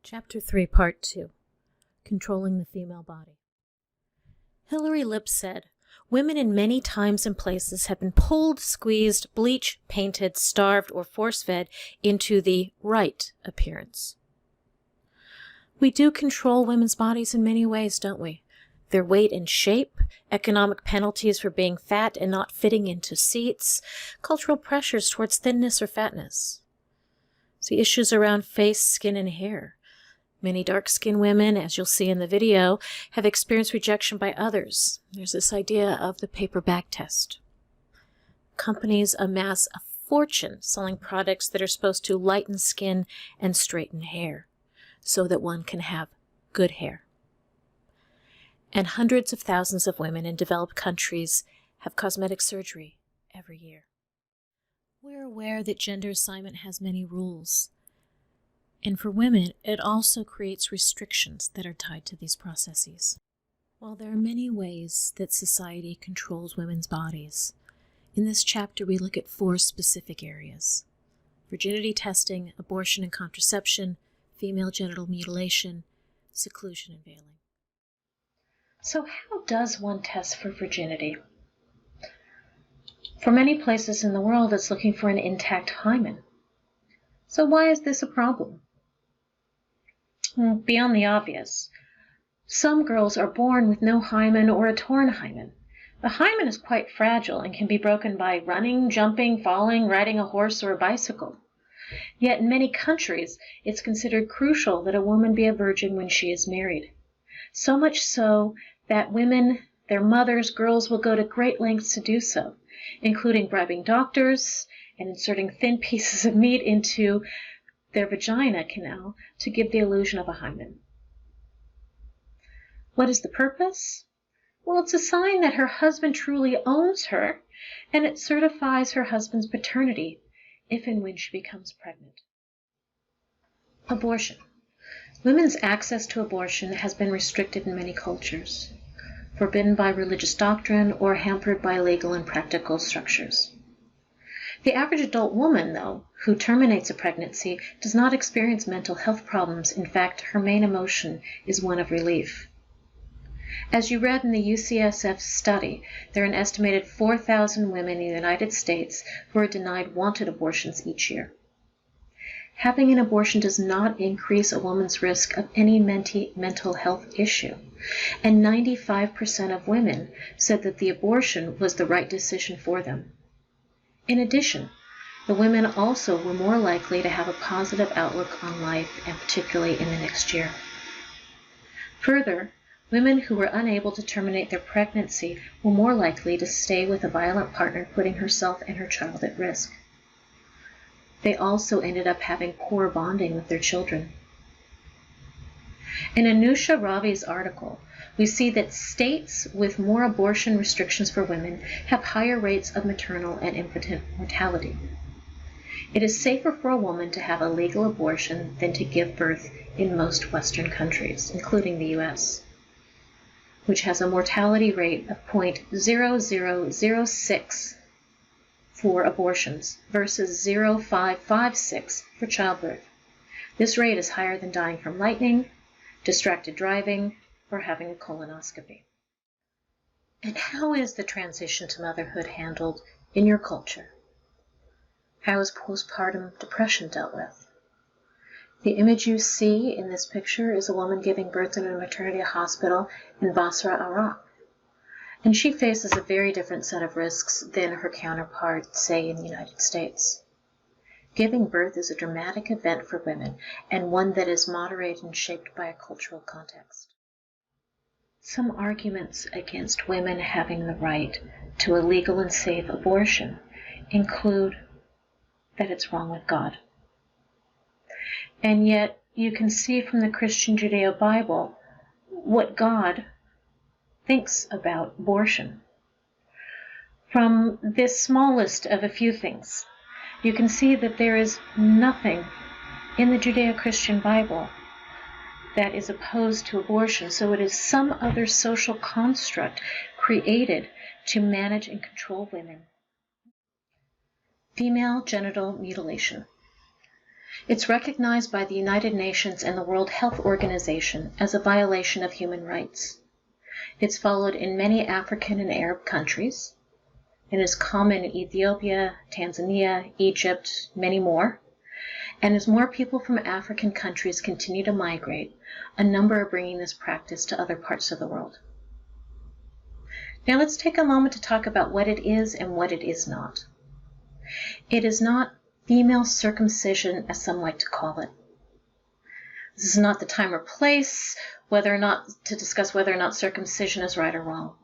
Chapter 3, Part 2, Controlling the Female Body. Hilary Lipp said, "Women in many times and places have been pulled, squeezed, bleached, painted, starved, or force-fed into the right appearance." We do control women's bodies in many ways, don't we? Their weight and shape, economic penalties for being fat and not fitting into seats, cultural pressures towards thinness or fatness. See issues around face, skin, and hair. Many dark-skinned women, as you'll see in the video, have experienced rejection by others. There's this idea of the paper bag test. Companies amass a fortune selling products that are supposed to lighten skin and straighten hair, so that one can have good hair. And hundreds of thousands of women in developed countries have cosmetic surgery every year. We're aware that gender assignment has many rules. And for women, it also creates restrictions that are tied to these processes. While there are many ways that society controls women's bodies, in this chapter we look at 4 specific areas: virginity testing, abortion and contraception, female genital mutilation, seclusion and veiling. So how does one test for virginity? For many places in the world, it's looking for an intact hymen. So why is this a problem? Beyond the obvious, some girls are born with no hymen or a torn hymen. The hymen is quite fragile and can be broken by running, jumping, falling, riding a horse or a bicycle. Yet in many countries, it's considered crucial that a woman be a virgin when she is married. So much so that women, their mothers, girls will go to great lengths to do so, including bribing doctors and inserting thin pieces of meat into their vagina canal to give the illusion of a hymen. What is the purpose? Well, it's a sign that her husband truly owns her, and it certifies her husband's paternity if and when she becomes pregnant. Abortion. Women's access to abortion has been restricted in many cultures, forbidden by religious doctrine or hampered by legal and practical structures. The average adult woman, though, who terminates a pregnancy does not experience mental health problems. In fact, her main emotion is one of relief. As you read in the UCSF study, there are an estimated 4,000 women in the United States who are denied wanted abortions each year. Having an abortion does not increase a woman's risk of any mental health issue, and 95% of women said that the abortion was the right decision for them. In addition, the women also were more likely to have a positive outlook on life, and particularly in the next year. Further, women who were unable to terminate their pregnancy were more likely to stay with a violent partner, putting herself and her child at risk. They also ended up having poor bonding with their children. In Anusha Ravi's article, we see that states with more abortion restrictions for women have higher rates of maternal and infant mortality. It is safer for a woman to have a legal abortion than to give birth in most Western countries, including the U.S., which has a mortality rate of 0.0006 for abortions versus 0.556 for childbirth. This rate is higher than dying from lightning, distracted driving, or having a colonoscopy. And how is the transition to motherhood handled in your culture? How is postpartum depression dealt with? The image you see in this picture is a woman giving birth in a maternity hospital in Basra, Iraq. And she faces a very different set of risks than her counterpart, say, in the United States. Giving birth is a dramatic event for women, and one that is moderated and shaped by a cultural context. Some arguments against women having the right to a legal and safe abortion include that it's wrong with God. And yet, you can see from the Christian Judeo-Bible what God thinks about abortion. From this small list of a few things, you can see that there is nothing in the Judeo-Christian Bible that is opposed to abortion, so it is some other social construct created to manage and control women. Female genital mutilation. It's recognized by the United Nations and the World Health Organization as a violation of human rights. It's followed in many African and Arab countries. It is common in Ethiopia, Tanzania, Egypt, many more. And as more people from African countries continue to migrate, a number are bringing this practice to other parts of the world. Now let's take a moment to talk about what it is and what it is not. It is not female circumcision, as some like to call it. This is not the time or place to discuss whether or not circumcision is right or wrong.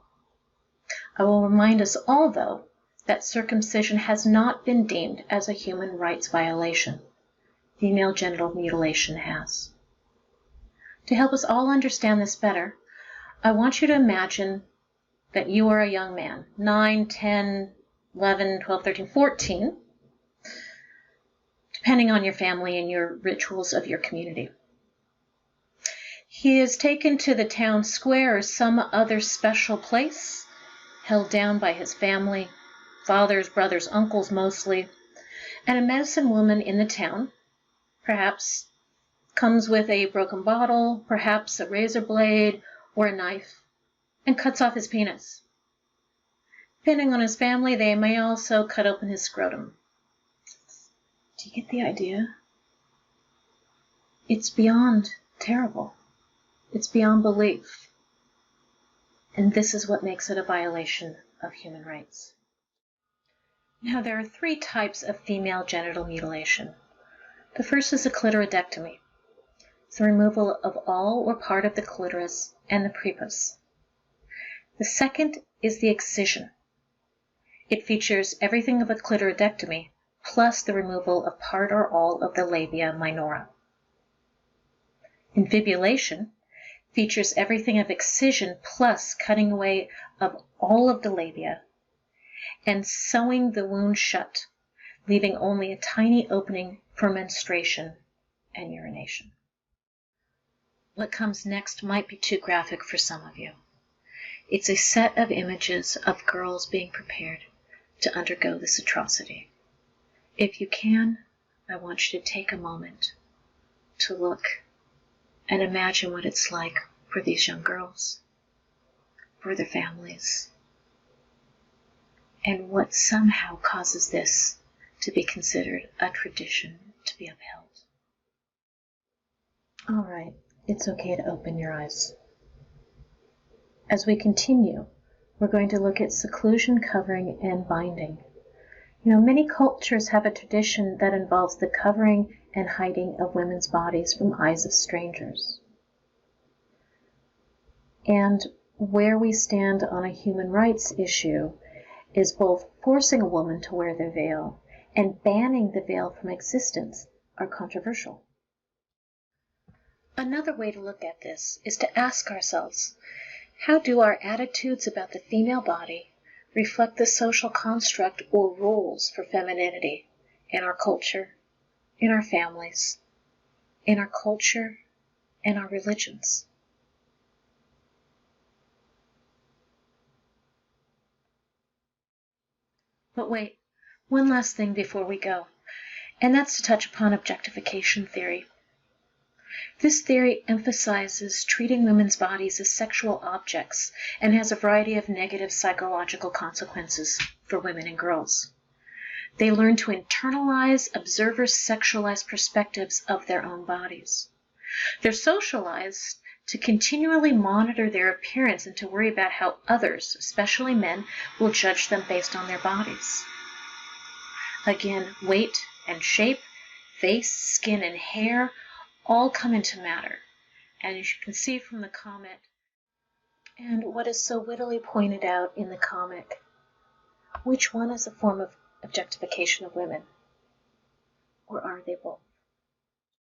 I will remind us all, though, that circumcision has not been deemed as a human rights violation. Female genital mutilation has. To help us all understand this better, I want you to imagine that you are a young man, 9, 10, 11, 12, 13, 14, depending on your family and your rituals of your community. He is taken to the town square or some other special place, held down by his family, fathers, brothers, uncles mostly, and a medicine woman in the town, perhaps comes with a broken bottle, perhaps a razor blade or a knife, and cuts off his penis. Depending on his family, they may also cut open his scrotum. Do you get the idea? It's beyond terrible. It's beyond belief. And this is what makes it a violation of human rights. Now, there are 3 types of female genital mutilation. The first is a clitoridectomy. It's the removal of all or part of the clitoris and the prepuce. The second is the excision. It features everything of a clitoridectomy, plus the removal of part or all of the labia minora. Infibulation features everything of excision plus cutting away of all of the labia and sewing the wound shut, leaving only a tiny opening for menstruation and urination. What comes next might be too graphic for some of you. It's a set of images of girls being prepared to undergo this atrocity. If you can, I want you to take a moment to look and imagine what it's like for these young girls, for their families, and what somehow causes this to be considered a tradition to be upheld. All right, it's okay to open your eyes. As we continue, we're going to look at seclusion, covering, and binding. Many cultures have a tradition that involves the covering and hiding of women's bodies from eyes of strangers. And where we stand on a human rights issue is both forcing a woman to wear the veil and banning the veil from existence are controversial. Another way to look at this is to ask ourselves, how do our attitudes about the female body reflect the social construct or rules for femininity in our culture, in our families, in our culture, and our religions? But wait, one last thing before we go, and that's to touch upon objectification theory. This theory emphasizes treating women's bodies as sexual objects and has a variety of negative psychological consequences for women and girls. They learn to internalize observers' sexualized perspectives of their own bodies. They're socialized to continually monitor their appearance and to worry about how others, especially men, will judge them based on their bodies. Again, weight and shape, face, skin, and hair all come into matter. And as you can see from the comic, and what is so wittily pointed out in the comic, which one is a form of objectification of women? Or are they both?